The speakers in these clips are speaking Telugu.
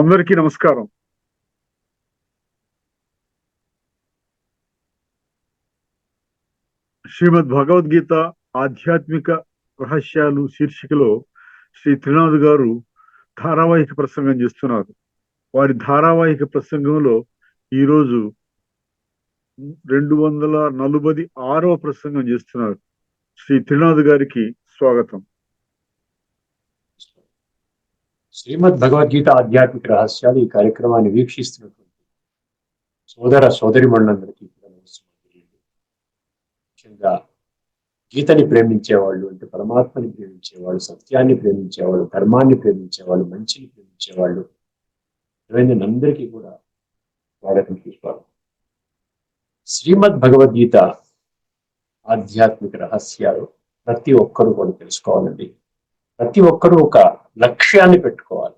అందరికీ నమస్కారం. శ్రీమద్ భగవద్గీత ఆధ్యాత్మిక రహస్యాలు శీర్షికలో శ్రీ త్రినాథ్ గారు ధారావాహిక ప్రసంగం చేస్తున్నారు. వారి ధారావాహిక ప్రసంగంలో ఈరోజు 246వ ప్రసంగం చేస్తున్నారు. శ్రీ త్రినాథ్ గారికి స్వాగతం. శ్రీమద్ భగవద్గీత ఆధ్యాత్మిక రహస్యాలు ఈ కార్యక్రమాన్ని వీక్షిస్తున్నటువంటి సోదర సోదరిమణులందరికీ కూడా నమస్కారం. ముఖ్యంగా గీతని ప్రేమించేవాళ్ళు అంటే పరమాత్మని ప్రేమించేవాళ్ళు, సత్యాన్ని ప్రేమించేవాళ్ళు, ధర్మాన్ని ప్రేమించేవాళ్ళు, మంచిని ప్రేమించేవాళ్ళు అందరికీ కూడా స్వాగతం తీసుకోవాలి. శ్రీమద్ భగవద్గీత ఆధ్యాత్మిక రహస్యాలు ప్రతి ఒక్కరూ కూడా తెలుసుకోవాలండి. ప్రతి ఒక్కరూ ఒక లక్ష్యాన్ని పెట్టుకోవాలి.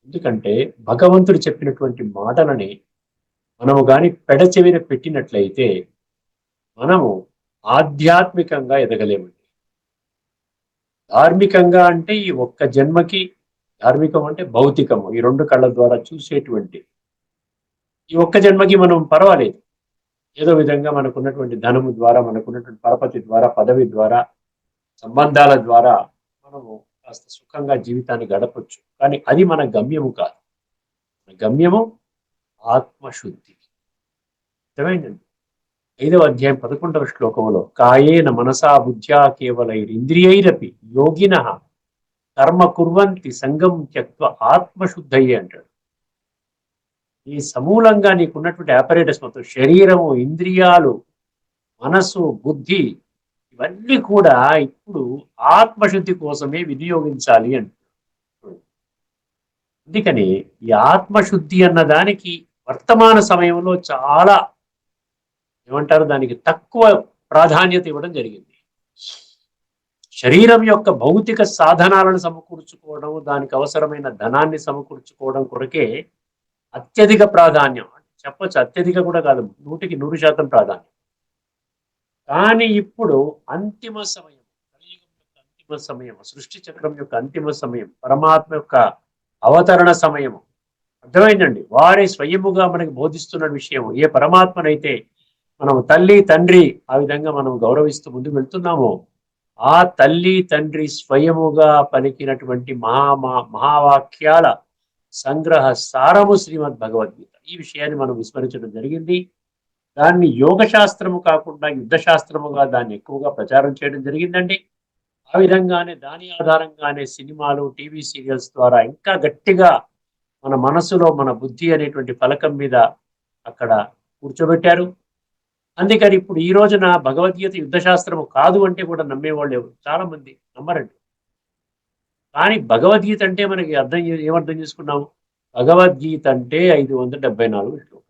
ఎందుకంటే భగవంతుడు చెప్పినటువంటి మాటలని మనము గాని పెడచెవిన పెట్టినట్లయితే మనము ఆధ్యాత్మికంగా ఎదగలేమండి. ధార్మికంగా అంటే ఈ ఒక్క జన్మకి, ధార్మికం అంటే భౌతికము, ఈ రెండు కళ్ళ ద్వారా చూసేటువంటి ఈ ఒక్క జన్మకి మనం పర్వాలేదు, ఏదో విధంగా మనకున్నటువంటి ధనము ద్వారా, మనకున్నటువంటి పరపతి ద్వారా, పదవి ద్వారా, సంబంధాల ద్వారా మనము కాస్త సుఖంగా జీవితాన్ని గడపచ్చు. కానీ అది మన గమ్యము కాదు. మన గమ్యము ఆత్మశుద్ధి. అర్థమైందండి. 5వ అధ్యాయం 11వ శ్లోకంలో కాయేన మనసా బుద్ధ్యా కేవలైరింద్రియైరపి యోగినః కర్మ కుర్వంతి సంగం త్యక్త్వ ఆత్మశుద్ధయ్యే అంటాడు. ఈ సమూలంగా నీకున్నటువంటి ఆపరేటర్స్ మొత్తం శరీరము, ఇంద్రియాలు, మనసు, బుద్ధి ఇవన్నీ కూడా ఇప్పుడు ఆత్మశుద్ధి కోసమే వినియోగించాలి అంటారు. అందుకని ఈ ఆత్మశుద్ధి అన్న దానికి వర్తమాన సమయంలో చాలా ఏమంటారు, దానికి తక్కువ ప్రాధాన్యత ఇవ్వడం జరిగింది. శరీరం యొక్క భౌతిక సాధనాలను సమకూర్చుకోవడం, దానికి అవసరమైన ధనాన్ని సమకూర్చుకోవడం కొరకే అత్యధిక ప్రాధాన్యం చెప్పచ్చు. అత్యధిక కూడా కాదు, 100% ప్రాధాన్యం. కానీ ఇప్పుడు అంతిమ సమయం, కలియుగం యొక్క అంతిమ సమయం, సృష్టి చక్రం యొక్క అంతిమ సమయం, పరమాత్మ యొక్క అవతరణ సమయము. అర్థమైందండి. వారే స్వయముగా మనకి బోధిస్తున్న విషయం. ఏ పరమాత్మనైతే మనం తల్లి తండ్రి ఆ విధంగా మనం గౌరవిస్తూ ముందుకు వెళ్తున్నామో, ఆ తల్లి తండ్రి స్వయముగా పలికినటువంటి మహావాక్యాల సంగ్రహ సారము శ్రీమద్ భగవద్గీత. ఈ విషయాన్ని మనం విస్మరించడం జరిగింది. దాన్ని యోగ శాస్త్రము కాకుండా యుద్ధ శాస్త్రముగా దాన్ని ఎక్కువగా ప్రచారం చేయడం జరిగిందండి. ఆ విధంగానే దాని ఆధారంగానే సినిమాలు, టీవీ సీరియల్స్ ద్వారా ఇంకా గట్టిగా మన మనసులో మన బుద్ధి అనేటువంటి ఫలకం మీద అక్కడ కూర్చోబెట్టారు. అందుకని ఇప్పుడు ఈ రోజున భగవద్గీత యుద్ధ శాస్త్రము కాదు అంటే కూడా నమ్మేవాళ్ళు ఎవరు? చాలా మంది నమ్మరండి. కానీ భగవద్గీత అంటే మనకి ఏమర్థం చేసుకున్నాము? భగవద్గీత అంటే 574 శ్లోకాలు.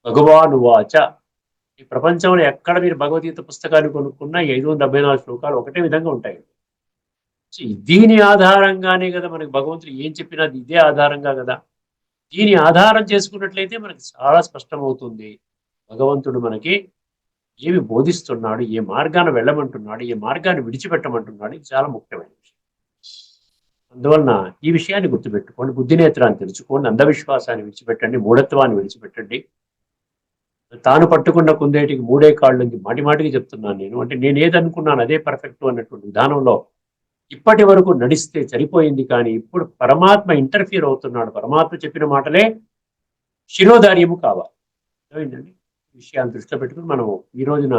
భగవాను వాచ. ఈ ప్రపంచంలో ఎక్కడ మీరు భగవద్గీత పుస్తకాన్ని కొనుక్కున్నా 574 శ్లోకాలు ఒకటే విధంగా ఉంటాయి. దీని ఆధారంగానే కదా మనకి భగవంతుడు ఏం చెప్పినా ఇదే ఆధారంగా కదా. దీని ఆధారం చేసుకున్నట్లయితే మనకి చాలా స్పష్టమవుతుంది భగవంతుడు మనకి ఏమి బోధిస్తున్నాడు, ఏ మార్గాన్ని వెళ్ళమంటున్నాడు, ఏ మార్గాన్ని విడిచిపెట్టమంటున్నాడు. ఇది చాలా ముఖ్యమైన విషయం. అందువలన ఈ విషయాన్ని గుర్తుపెట్టుకోండి. బుద్ధినేత్రాన్ని తెలుసుకోండి. అంధవిశ్వాసాన్ని విడిచిపెట్టండి. మూఢత్వాన్ని విడిచిపెట్టండి. తాను పట్టుకున్న కుందేటికి 3 కాళ్ళు మాటిమాటికి చెప్తున్నాను నేను. అంటే నేను ఏదనుకున్నాను అదే పర్ఫెక్ట్ అన్నటువంటి విధానంలో ఇప్పటి వరకు నడిస్తే సరిపోయింది. కానీ ఇప్పుడు పరమాత్మ ఇంటర్ఫియర్ అవుతున్నాడు. పరమాత్మ చెప్పిన మాటలే శిరోధార్యము కావాలి. అర్థమైందండి. విషయాన్ని దృష్టిలో పెట్టుకుని మనము ఈ రోజున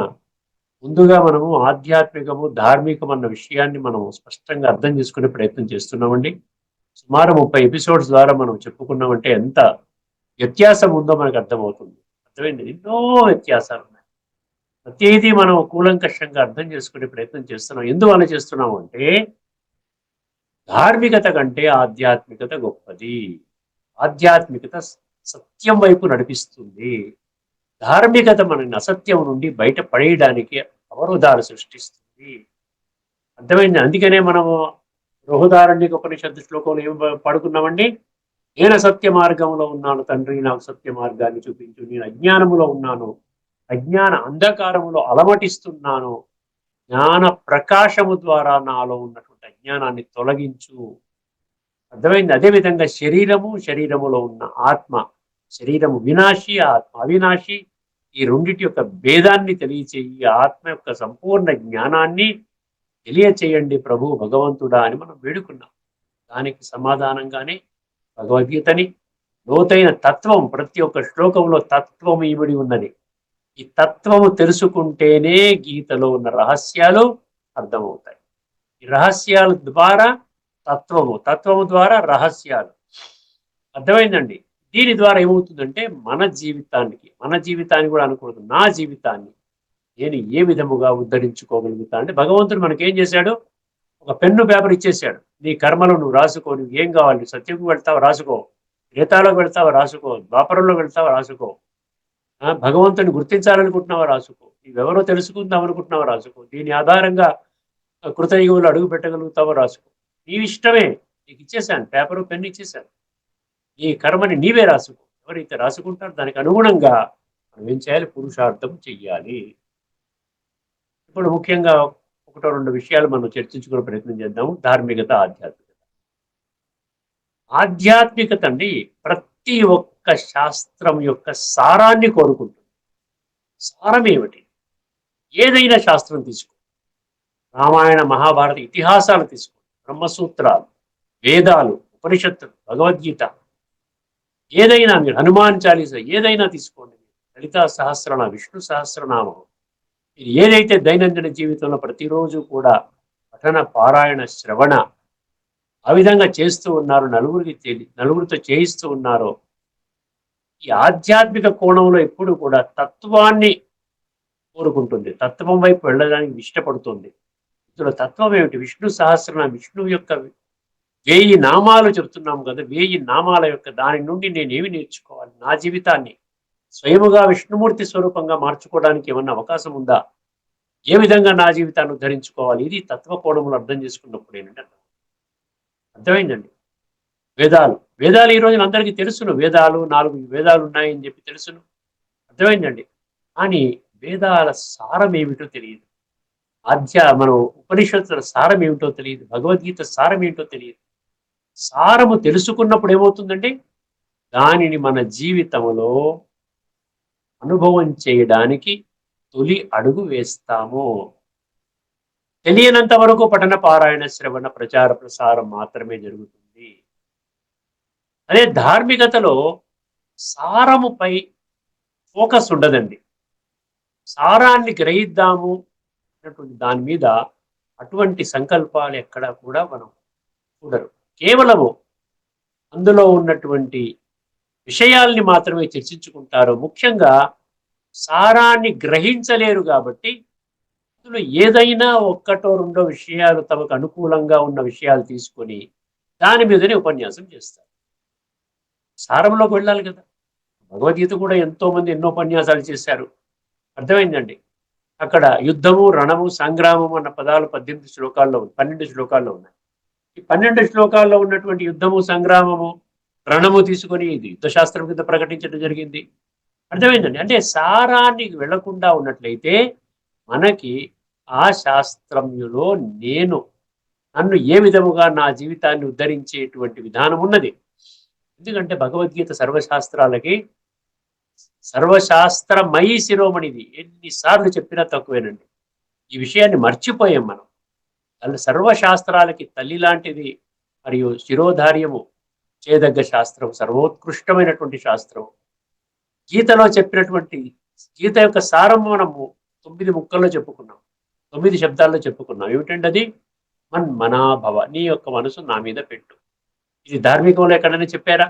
ముందుగా మనము ఆధ్యాత్మికము, ధార్మికం అన్న విషయాన్ని మనం స్పష్టంగా అర్థం చేసుకునే ప్రయత్నం చేస్తున్నామండి. సుమారు 30 ఎపిసోడ్స్ ద్వారా మనం చెప్పుకున్నామంటే ఎంత వ్యత్యాసం ఉందో మనకు అర్థమవుతుంది. అర్థమైంది. ఎన్నో వ్యత్యాసాలు ఉన్నాయి. ప్రతిదీ మనం కూలంకషంగా అర్థం చేసుకునే ప్రయత్నం చేస్తున్నాం. ఎందువల్ల చేస్తున్నాము అంటే ధార్మికత కంటే ఆధ్యాత్మికత గొప్పది. ఆధ్యాత్మికత సత్యం వైపు నడిపిస్తుంది. ధార్మికత మనని అసత్యం నుండి బయట పడేయడానికి అవరోధాలు సృష్టిస్తుంది. అర్థమైంది. అందుకనే మనము బృహదారణ్యక ఉపనిషత్తు శ్లోకంలో ఏం పడుకున్నామండి? నేను సత్య మార్గంలో ఉన్నాను తండ్రి, నాకు సత్య మార్గాన్ని చూపించు. నేను అజ్ఞానములో ఉన్నాను, అజ్ఞాన అంధకారములో అలమటిస్తున్నాను. జ్ఞాన ప్రకాశము ద్వారా నాలో ఉన్నటువంటి అజ్ఞానాన్ని తొలగించు. అర్థమైంది. అదేవిధంగా శరీరములో ఉన్న ఆత్మ, శరీరము వినాశి, ఆత్మ అవినాశి, ఈ రెండిటి యొక్క భేదాన్ని తెలియచేయి, ఆత్మ యొక్క సంపూర్ణ జ్ఞానాన్ని తెలియచేయండి ప్రభు భగవంతుడా అని మనం వేడుకున్నాం. దానికి సమాధానంగానే భగవద్గీతని లోతైన తత్వం, ప్రతి ఒక్క శ్లోకంలో తత్వం ఇమిడి ఉన్నది. ఈ తత్వము తెలుసుకుంటేనే గీతలో ఉన్న రహస్యాలు అర్థమవుతాయి. ఈ రహస్యాల ద్వారా తత్వము ద్వారా రహస్యాలు అర్థమైందండి. దీని ద్వారా ఏమవుతుందంటే మన జీవితాన్ని కూడా అనకూడదు, నా జీవితాన్ని నేను ఏ విధముగా ఉద్ధరించుకోగలుగుతా అంటే భగవంతుడు మనకేం చేశాడు, ఒక పెన్ను పేపర్ ఇచ్చేసాడు. నీ కర్మలు నువ్వు రాసుకో, నువ్వు ఏం కావాలి, సత్యంకు వెళ్తావా రాసుకో, త్రేతాలోకి వెళ్తావా రాసుకో, ద్వాపరంలో వెళ్తావా రాసుకో, భగవంతుని గుర్తించాలనుకుంటున్నావా రాసుకో, నువ్వెవరో తెలుసుకుందాం అనుకుంటున్నావా రాసుకో, దీని ఆధారంగా కృతయుగంలో అడుగు పెట్టగలుగుతావా రాసుకో. నీ ఇష్టమే, నీకు ఇచ్చేసాను, పేపరు పెన్ను ఇచ్చేసాను. నీ కర్మని నీవే రాసుకో. ఎవరైతే రాసుకుంటారో దానికి అనుగుణంగా మనం ఏం చేయాలి, పురుషార్థం చెయ్యాలి. ఇప్పుడు ముఖ్యంగా ఒకటో రెండు విషయాలు మనం చర్చించుకునే ప్రయత్నం చేద్దాము. ధార్మికత, ఆధ్యాత్మికత అండి ప్రతి ఒక్క శాస్త్రం యొక్క సారాన్ని కోరుకుంటుంది. సారం ఏమిటి? ఏదైనా శాస్త్రం తీసుకో, రామాయణ మహాభారత ఇతిహాసాలు తీసుకో, బ్రహ్మసూత్రాలు, వేదాలు, ఉపనిషత్తులు, భగవద్గీత, ఏదైనా మీరు హనుమాన్ చాలీసా ఏదైనా తీసుకోండి, లలితా సహస్రనామ, విష్ణు సహస్రనామం, మీరు ఏదైతే దైనందిన జీవితంలో ప్రతిరోజు కూడా పఠన, పారాయణ, శ్రవణ ఆ విధంగా చేస్తూ ఉన్నారు, నలుగురితో చేయిస్తూ ఉన్నారో, ఈ ఆధ్యాత్మిక కోణంలో ఎప్పుడు కూడా తత్వాన్ని కోరుకుంటుంది, తత్వం వైపు వెళ్ళడానికి ఇష్టపడుతుంది. ఇందులో తత్వం ఏమిటి? విష్ణు సహస్రనామ, విష్ణువు యొక్క 1000 నామాలు చెప్తున్నాము కదా, 1000 నామాల యొక్క దాని నుండి నేనేమి నేర్చుకోవాలి, నా జీవితాన్ని స్వయముగా విష్ణుమూర్తి స్వరూపంగా మార్చుకోవడానికి ఏమన్నా అవకాశం ఉందా, ఏ విధంగా నా జీవితాన్ని ఉద్ధరించుకోవాలి, ఇది తత్వ కోణంలో అర్థం చేసుకున్నప్పుడు ఏంటంటే అర్థమైందండి. వేదాలు ఈ రోజున అందరికీ తెలుసును, 4 వేదాలు ఉన్నాయని చెప్పి తెలుసును, అర్థమైందండి. కానీ వేదాల సారం ఏమిటో తెలియదు, మనం ఉపనిషత్తుల సారం ఏమిటో తెలియదు, భగవద్గీత సారం ఏమిటో తెలియదు. సారము తెలుసుకున్నప్పుడు ఏమవుతుందండి, దానిని మన జీవితంలో అనుభవం చేయడానికి తొలి అడుగు వేస్తాము. తెలియనంత వరకు పఠన, పారాయణ, శ్రవణ, ప్రచార, ప్రసారం మాత్రమే జరుగుతుంది. అదే ధార్మికతలో సారముపై ఫోకస్ ఉండదండి. సారాన్ని గ్రహిద్దాము అన్నటువంటి దాని మీద అటువంటి సంకల్పాలు ఎక్కడా కూడా మనం చూడరు. కేవలము అందులో ఉన్నటువంటి విషయాల్ని మాత్రమే చర్చించుకుంటారు. ముఖ్యంగా సారాన్ని గ్రహించలేరు కాబట్టి అందులో ఏదైనా ఒక్కటో రెండో విషయాలు తమకు అనుకూలంగా ఉన్న విషయాలు తీసుకొని దాని మీదనే ఉపన్యాసం చేస్తారు. సారంలోకి వెళ్ళాలి కదా. భగవద్గీత కూడా ఎంతో మంది ఎన్నో ఉపన్యాసాలు చేశారు, అర్థమైందండి. అక్కడ యుద్ధము, రణము, సంగ్రామం అన్న పదాలు 12 శ్లోకాల్లో ఉన్నాయి. ఈ 12 శ్లోకాల్లో ఉన్నటువంటి యుద్ధము, సంగ్రామము, రణము తీసుకొని ఇది యుద్ధశాస్త్రం కింద ప్రకటించడం జరిగింది, అర్థమైందండి. అంటే సారాన్ని వెళ్లకుండా ఉన్నట్లయితే మనకి ఆ శాస్త్రంలో నన్ను ఏ విధముగా నా జీవితాన్ని ఉద్ధరించేటువంటి విధానం ఉన్నది. ఎందుకంటే భగవద్గీత సర్వశాస్త్రమయీ శిరోమణిది, ఎన్నిసార్లు చెప్పినా తక్కువేనండి. ఈ విషయాన్ని మర్చిపోయాం మనం. సర్వశాస్త్రాలకి తల్లి లాంటిది మరియు శిరోధార్యము చేయదగ్గ శాస్త్రం, సర్వోత్కృష్టమైనటువంటి శాస్త్రం. గీతలో చెప్పినటువంటి గీత యొక్క సారం మనము 9 ముక్కల్లో చెప్పుకున్నాం, 9 శబ్దాల్లో చెప్పుకున్నాం. ఏమిటంటే అది మన్మనాభవ, నీ యొక్క మనసు నా మీద పెట్టు. ఇది ధార్మికంలో ఎక్కడైనా చెప్పారా?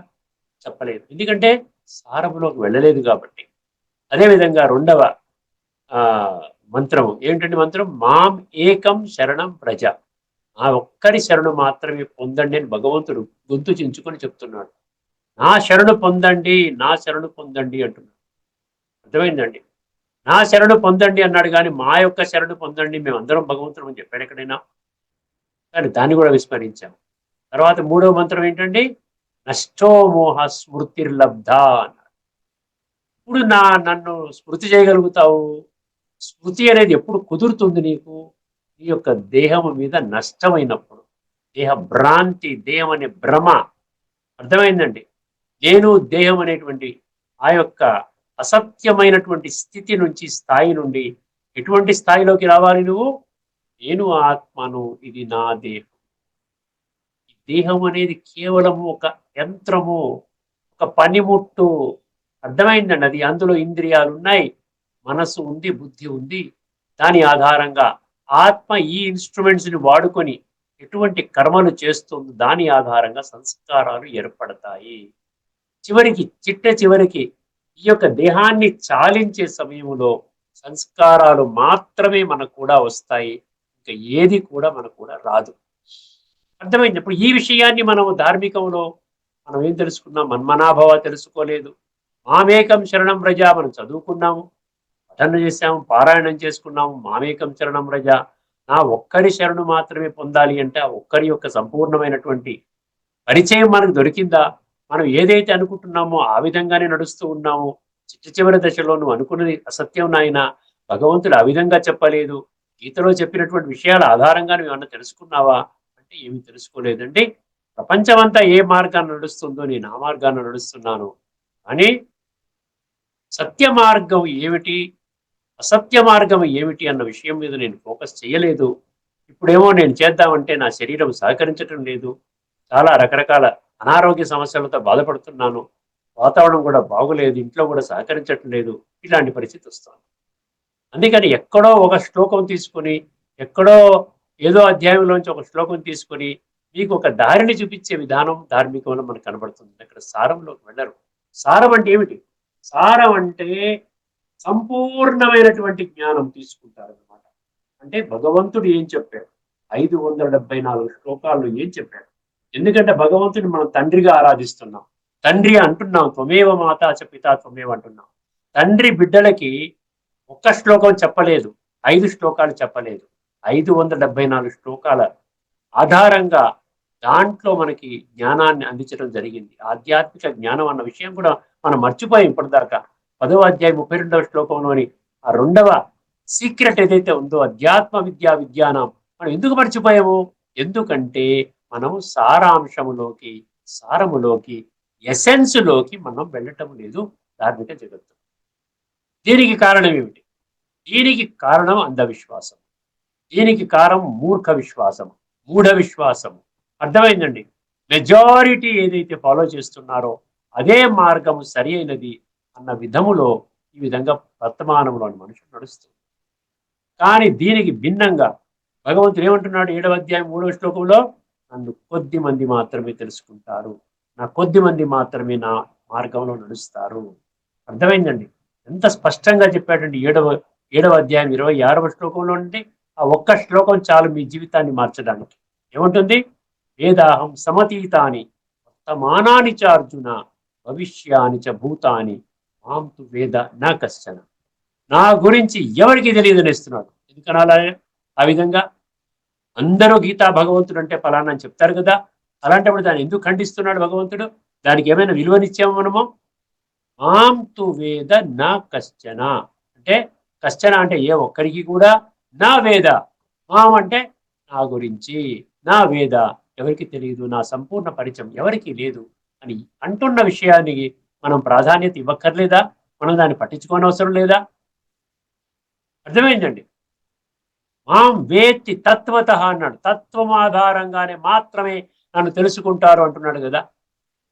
చెప్పలేదు, ఎందుకంటే సారములోకి వెళ్ళలేదు కాబట్టి. అదేవిధంగా 2వ మంత్రము ఏంటంటే మంత్రం మాం ఏకం శరణం ప్రజ, ఆ ఒక్కరి శరణు మాత్రమే పొందండి అని భగవంతుడు గొంతు చించుకొని చెప్తున్నాడు. నా శరణు పొందండి అంటున్నాడు, అర్థమైందండి. నా శరణు పొందండి అన్నాడు కానీ మా యొక్క శరణు పొందండి మేమందరం భగవంతుడు అని చెప్పాడు ఎక్కడైనా? కానీ దాన్ని కూడా విస్మరించాము. తర్వాత 3వ మంత్రం ఏంటండి, నష్టో మోహ స్మృతిర్లబ్ధ అన్నాడు. ఇప్పుడు నన్ను స్మృతి చేయగలుగుతావు. స్మృతి అనేది ఎప్పుడు కుదురుతుంది నీకు? నీ యొక్క దేహం మీద నష్టమైనప్పుడు, దేహ భ్రాంతి, దేహం అనే భ్రమ. అర్థమైందండి. నేను దేహం అనేటువంటి ఆ యొక్క అసత్యమైనటువంటి స్థితి నుంచి, స్థాయి నుండి ఎటువంటి స్థాయిలోకి రావాలి నువ్వు? నేను ఆత్మను, ఇది నా దేహం. ఈ దేహం అనేది కేవలం ఒక యంత్రము, ఒక పనిముట్టు. అర్థమైందండి. అది అందులో ఇంద్రియాలు ఉన్నాయి, మనస్సు ఉంది, బుద్ధి ఉంది. దాని ఆధారంగా ఆత్మ ఈ ఇన్స్ట్రుమెంట్స్ ని వాడుకొని ఎటువంటి కర్మలు చేస్తుందో దాని ఆధారంగా సంస్కారాలు ఏర్పడతాయి. చివరికి ఈ యొక్క దేహాన్ని చాలించే సమయంలో సంస్కారాలు మాత్రమే మనకు కూడా వస్తాయి. ఇంకా ఏది కూడా మనకు కూడా రాదు. అర్థమైంది. ఇప్పుడు ఈ విషయాన్ని మనం ధార్మికంలో మనం ఏం తెలుసుకున్నాం? మన్మనాభవ తెలుసుకోలేదు. మామేకం శరణం వ్రజ మనం చదువుకున్నాము, పఠనం చేశాము, పారాయణం చేసుకున్నాము. మామేకం శరణం వ్రజ, నా ఒక్కరి శరణు మాత్రమే పొందాలి అంటే ఆ ఒక్కరి యొక్క సంపూర్ణమైనటువంటి పరిచయం మనకు దొరికిందా? మనం ఏదైతే అనుకుంటున్నామో ఆ విధంగానే నడుస్తూ ఉన్నాము. చివరి దశలో నువ్వు అనుకున్నది అసత్యం నాయన, భగవంతుడు ఆ విధంగా చెప్పలేదు, గీతలో చెప్పినటువంటి విషయాల ఆధారంగా నువ్వు ఏమన్నా తెలుసుకున్నావా అంటే ఏమి తెలుసుకోలేదండి. ప్రపంచమంతా ఏ మార్గాన్ని నడుస్తుందో నేను ఆ మార్గాన్ని నడుస్తున్నాను. అని సత్య మార్గం ఏమిటి, అసత్య మార్గం ఏమిటి అన్న విషయం మీద నేను ఫోకస్ చేయలేదు. ఇప్పుడేమో నేను చేద్దామంటే నా శరీరం సహకరించటం లేదు. చాలా రకరకాల అనారోగ్య సమస్యలతో బాధపడుతున్నాను. వాతావరణం కూడా బాగులేదు, ఇంట్లో కూడా సహకరించటం లేదు. ఇలాంటి పరిస్థితి వస్తుంది. అందుకని ఎక్కడో ఒక శ్లోకం తీసుకొని, ఎక్కడో ఏదో అధ్యాయంలోంచి ఒక శ్లోకం తీసుకొని మీకు ఒక దారిని చూపించే విధానం ధార్మికంలో మనకు కనబడుతుంది. అక్కడ సారంలోకి వెళ్ళరు. సారం అంటే ఏమిటి? సారం అంటే సంపూర్ణమైనటువంటి జ్ఞానం తీసుకుంటారన్నమాట. అంటే భగవంతుడు ఏం చెప్పాడు, 574 శ్లోకాల్లో ఏం చెప్పాడు? ఎందుకంటే భగవంతుడిని మనం తండ్రిగా ఆరాధిస్తున్నాం. తండ్రి అంటున్నాం, త్వమేవ మాతా చ పితా త్వమేవ అంటున్నాం. తండ్రి బిడ్డలకి ఒక్క శ్లోకం చెప్పలేదు, 5 శ్లోకాలు చెప్పలేదు. 574 శ్లోకాల ఆధారంగా దాంట్లో మనకి జ్ఞానాన్ని అందించడం జరిగింది. ఆధ్యాత్మిక జ్ఞానం అన్న విషయం కూడా మనం మర్చిపోయాం ఇప్పటిదాకా. 10వ అధ్యాయం 32వ శ్లోకంలోని ఆ 2వ సీక్రెట్ ఏదైతే ఉందో, అధ్యాత్మ విద్యా విజ్ఞానం, మనం ఎందుకు మర్చిపోయాము? ఎందుకంటే మనం సారములోకి ఎసెన్స్లోకి మనం వెళ్ళటం లేదు ధార్మిక జగత్తు. దీనికి కారణం ఏమిటి? దీనికి కారణం అంధవిశ్వాసం. దీనికి కారణం మూర్ఖ విశ్వాసం, మూఢ విశ్వాసం. అర్థమైందండి. మెజారిటీ ఏదైతే ఫాలో చేస్తున్నారో అదే మార్గం సరి అయినది అన్న విధములో ఈ విధంగా వర్తమానంలోని మనుషులు నడుస్తుంది. కానీ దీనికి భిన్నంగా భగవంతుడు ఏమంటున్నాడు? 7వ అధ్యాయం 3వ శ్లోకంలో, నన్ను కొద్ది మంది మాత్రమే తెలుసుకుంటారు, నా కొద్ది మంది మాత్రమే నా మార్గంలో నడుస్తారు. అర్థమైందండి. ఎంత స్పష్టంగా చెప్పాడండి 7వ అధ్యాయం 26వ శ్లోకంలో నుండి. ఆ ఒక్క శ్లోకం చాలు మీ జీవితాన్ని మార్చడానికి. ఏముంటుంది? వేదాహం సమతీతాని వర్తమానాని చ అర్జున భవిష్యాని చ భూతాని మాం తు వేద నా కశ్చన. నా గురించి ఎవరికి తెలియదని ఇస్తున్నాడు. ఎందుకనాలా ఆ విధంగా? అందరూ గీతా భగవంతుడు అంటే ఫలానా అని చెప్తారు కదా. అలాంటప్పుడు దాన్ని ఎందుకు ఖండిస్తున్నాడు భగవంతుడు? దానికి ఏమైనా విలువనిచ్చాము మనము? మాం తు వేద నా కశ్చన అంటే, కశ్చన అంటే ఏ ఒక్కరికి కూడా, నా వేద, మాం అంటే నా గురించి, నా వేద ఎవరికి తెలియదు, నా సంపూర్ణ పరిచయం ఎవరికి లేదు అని అంటున్న విషయానికి మనం ప్రాధాన్యత ఇవ్వక్కర్లేదా? మనం దాన్ని పట్టించుకోనవసరం లేదా? అర్థమైందండి. మాం వేత్తి తత్వత అన్నాడు. తత్వం ఆధారంగానే మాత్రమే నన్ను తెలుసుకుంటారు అంటున్నాడు కదా.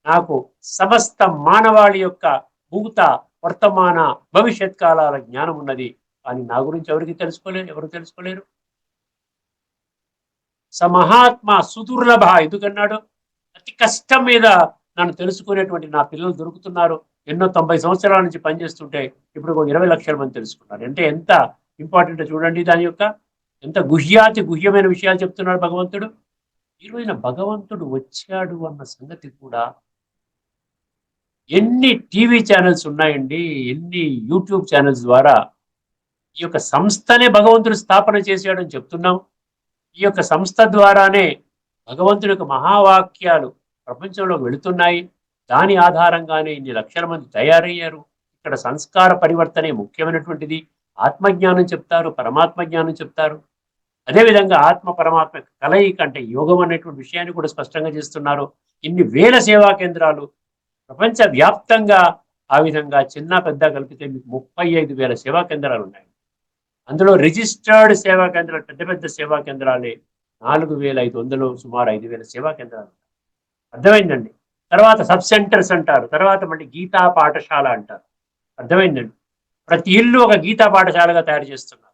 నాకు సమస్త మానవాళి యొక్క భూత, వర్తమాన, భవిష్యత్ కాలాల జ్ఞానం ఉన్నది. కానీ నా గురించి ఎవరికి తెలుసుకోలేరు, ఎవరు తెలుసుకోలేరు. సమహాత్మ సుదుర్లభ ఎందుకన్నాడు? అతి కష్టం మీద నన్ను తెలుసుకునేటువంటి నా పిల్లలు దొరుకుతున్నారు. ఎన్నో 90 సంవత్సరాల నుంచి పనిచేస్తుంటే ఇప్పుడు 20 లక్షల మంది తెలుసుకున్నారు. అంటే ఎంత ఇంపార్టెంట్ చూడండి. దాని యొక్క ఎంత గుహ్యమైన విషయాలు చెప్తున్నాడు భగవంతుడు. ఈ రోజున భగవంతుడు వచ్చాడు అన్న సంగతి కూడా ఎన్ని టీవీ ఛానల్స్ ఉన్నాయండి, ఎన్ని యూట్యూబ్ ఛానల్స్ ద్వారా ఈ యొక్క సంస్థనే భగవంతుడు స్థాపన చేశాడని చెప్తున్నాం. ఈ యొక్క సంస్థ ద్వారానే భగవంతుడి యొక్క మహావాక్యాలు ప్రపంచంలోకి వెళుతున్నాయి. దాని ఆధారంగానే ఇన్ని లక్షల మంది తయారయ్యారు. ఇక్కడ సంస్కార పరివర్తనే ముఖ్యమైనటువంటిది. ఆత్మజ్ఞానం చెప్తారు, పరమాత్మ జ్ఞానం చెప్తారు. అదేవిధంగా ఆత్మ పరమాత్మ కలయిక అంటే యోగం అనేటువంటి విషయాన్ని కూడా స్పష్టంగా చేస్తున్నారు. ఇన్ని వేల సేవా కేంద్రాలు ప్రపంచ వ్యాప్తంగా, ఆ విధంగా చిన్న పెద్ద కలిపితే మీకు 35,000 సేవా కేంద్రాలు ఉన్నాయి. అందులో రిజిస్టర్డ్ సేవా కేంద్రాలు, పెద్ద పెద్ద సేవా కేంద్రాలే 4,500, సుమారు 5,000 సేవా కేంద్రాలు. అర్థమైందండి. తర్వాత సబ్ సెంటర్స్ అంటారు, తర్వాత మళ్ళీ గీతా పాఠశాల అంటారు. అర్థమైందండి. ప్రతి ఇల్లు ఒక గీతా పాఠశాలగా తయారు చేస్తున్నారు.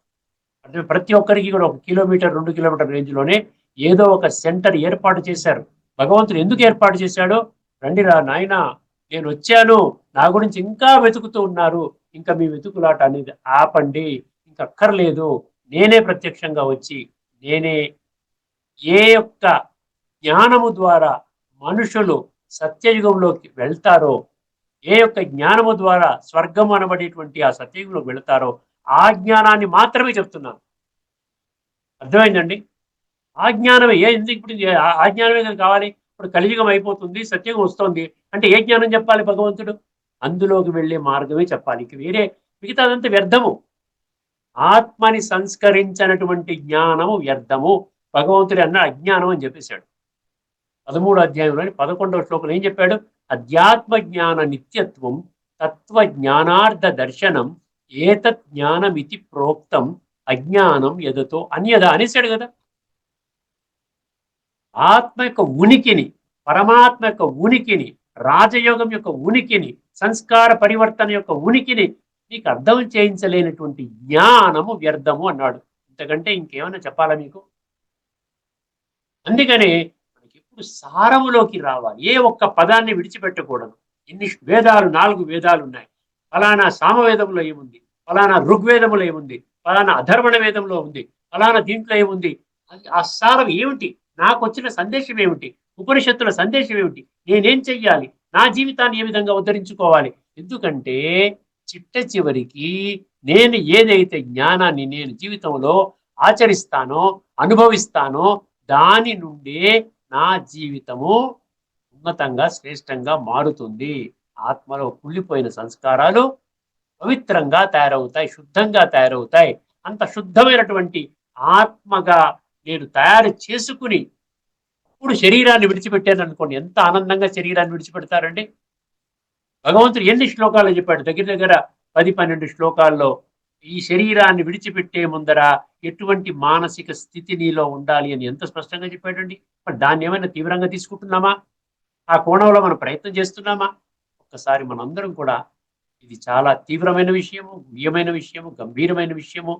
అంటే ప్రతి ఒక్కరికి కూడా 1 కిలోమీటర్ 2 కిలోమీటర్ రేంజ్ లోనే ఏదో ఒక సెంటర్ ఏర్పాటు చేశారు. భగవంతుడు ఎందుకు ఏర్పాటు చేశాడో, రండి రా నాయన, నేను వచ్చాను, నా గురించి ఇంకా వెతుకుతూ ఉన్నారు, ఇంకా మీ వెతుకులాట అనేది ఆపండి, ఇంకా అక్కర్లేదు, నేనే ప్రత్యక్షంగా వచ్చి, నేనే ఏ యొక్క జ్ఞానము ద్వారా మనుషులు సత్యయుగంలోకి వెళ్తారో, ఏ యొక్క జ్ఞానము ద్వారా స్వర్గం అనబడేటువంటి ఆ సత్యయుగంలోకి వెళ్తారో, ఆ జ్ఞానాన్ని మాత్రమే చెప్తున్నాను. అర్థమైందండి. ఆ జ్ఞానమే ఎందుకు ఇప్పుడు ఆ జ్ఞానమే కదా కావాలి. ఇప్పుడు కలియుగం అయిపోతుంది, సత్యుగం వస్తోంది అంటే ఏ జ్ఞానం చెప్పాలి భగవంతుడు? అందులోకి వెళ్ళే మార్గమే చెప్పాలి. ఇక వేరే మిగతాదంతా వ్యర్థము. ఆత్మని సంస్కరించినటువంటి జ్ఞానము వ్యర్థము. భగవంతుడు అన్న అజ్ఞానం అని చెప్పేశాడు. 13వ అధ్యాయంలోని 11వ శ్లోకంలో ఏం చెప్పాడు? అధ్యాత్మ జ్ఞాన నిత్యత్వం తత్వ జ్ఞానార్థ దర్శనం ఏతత్ జ్ఞానమితి ప్రోక్తం అజ్ఞానం యదతో అన్యద అనేసాడు కదా. ఆత్మ యొక్క ఉనికిని, పరమాత్మ యొక్క ఉనికిని, రాజయోగం యొక్క ఉనికిని, సంస్కార పరివర్తన యొక్క ఉనికిని నీకు అర్థం చేయించలేనటువంటి జ్ఞానము వ్యర్థము అన్నాడు. ఇంతకంటే ఇంకేమైనా చెప్పాలా మీకు? అందుకనే మనకి ఎప్పుడు సారములోకి రావాలి. ఏ ఒక్క పదాన్ని విడిచిపెట్టకూడదు. ఇన్ని వేదాలు, 4 వేదాలు ఉన్నాయి. ఫలానా సామవేదంలో ఏముంది, ఫలానా ఋగ్వేదంలో ఏముంది, ఫలానా అధర్వణ వేదంలో ఉంది, ఫలానా దీంట్లో ఏముంది, ఆ సారం ఏమిటి, నాకు వచ్చిన సందేశం ఏమిటి, ఉపనిషత్తుల సందేశం ఏమిటి, నేనేం చెయ్యాలి, నా జీవితాన్ని ఏ విధంగా ఉద్ధరించుకోవాలి. ఎందుకంటే చిట్ట చివరికి నేను ఏదైతే జ్ఞానాన్ని నేను జీవితంలో ఆచరిస్తానో, అనుభవిస్తానో, దాని నుండే నా జీవితము ఉన్నతంగా శ్రేష్టంగా మారుతుంది. ఆత్మలో కుళ్ళిపోయిన సంస్కారాలు పవిత్రంగా తయారవుతాయి, శుద్ధంగా తయారవుతాయి. అంత శుద్ధమైనటువంటి ఆత్మగా నేను తయారు చేసుకుని ఇప్పుడు శరీరాన్ని విడిచిపెట్టాను అనుకోండి, ఎంత ఆనందంగా శరీరాన్ని విడిచిపెడతారండి. భగవంతుడు ఎన్ని శ్లోకాలు చెప్పాడు? దగ్గర దగ్గర 10-12 శ్లోకాల్లో ఈ శరీరాన్ని విడిచిపెట్టే ముందర ఎటువంటి మానసిక స్థితి నీలో ఉండాలి అని ఎంత స్పష్టంగా చెప్పాడండి. మరి దాన్ని ఏమైనా తీవ్రంగా తీసుకుంటున్నామా? ఆ కోణంలో మనం ప్రయత్నం చేస్తున్నామా? ఒక్కసారి మనందరం కూడా, ఇది చాలా తీవ్రమైన విషయము, గుహ్యమైన విషయము, గంభీరమైన విషయము.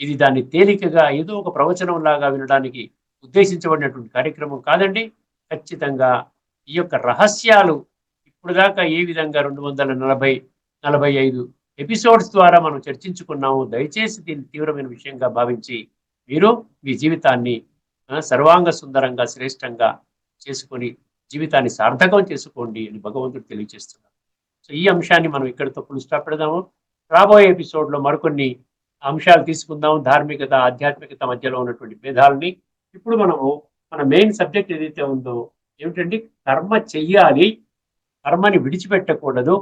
ఇది దాన్ని తేలికగా ఏదో ఒక ప్రవచనం లాగా వినడానికి ఉద్దేశించబడినటువంటి కార్యక్రమం కాదండి. ఖచ్చితంగా ఈ యొక్క రహస్యాలు ఇప్పుడు దాకా ఏ విధంగా 245 ఎపిసోడ్స్ ద్వారా మనం చర్చించుకున్నాము. దయచేసి దీన్ని తీవ్రమైన విషయంగా భావించి మీరు మీ జీవితాన్ని సర్వాంగ సుందరంగా శ్రేష్టంగా చేసుకొని జీవితాన్ని సార్థకం చేసుకోండి అని భగవంతుడు తెలియజేస్తున్నారు. సో ఈ అంశాన్ని మనం ఇక్కడితో ఫుల్ స్టాప్ పెడదాము. రాబోయే ఎపిసోడ్లో మరికొన్ని అంశాలు తీసుకుందాం. ధార్మికత, ఆధ్యాత్మికత మధ్యలో ఉన్నటువంటి భేదాలని. ఇప్పుడు మనము మన మెయిన్ సబ్జెక్ట్ ఏదైతే ఉందో ఏమిటండి, కర్మ చెయ్యాలి, కర్మని విడిచిపెట్టకూడదు,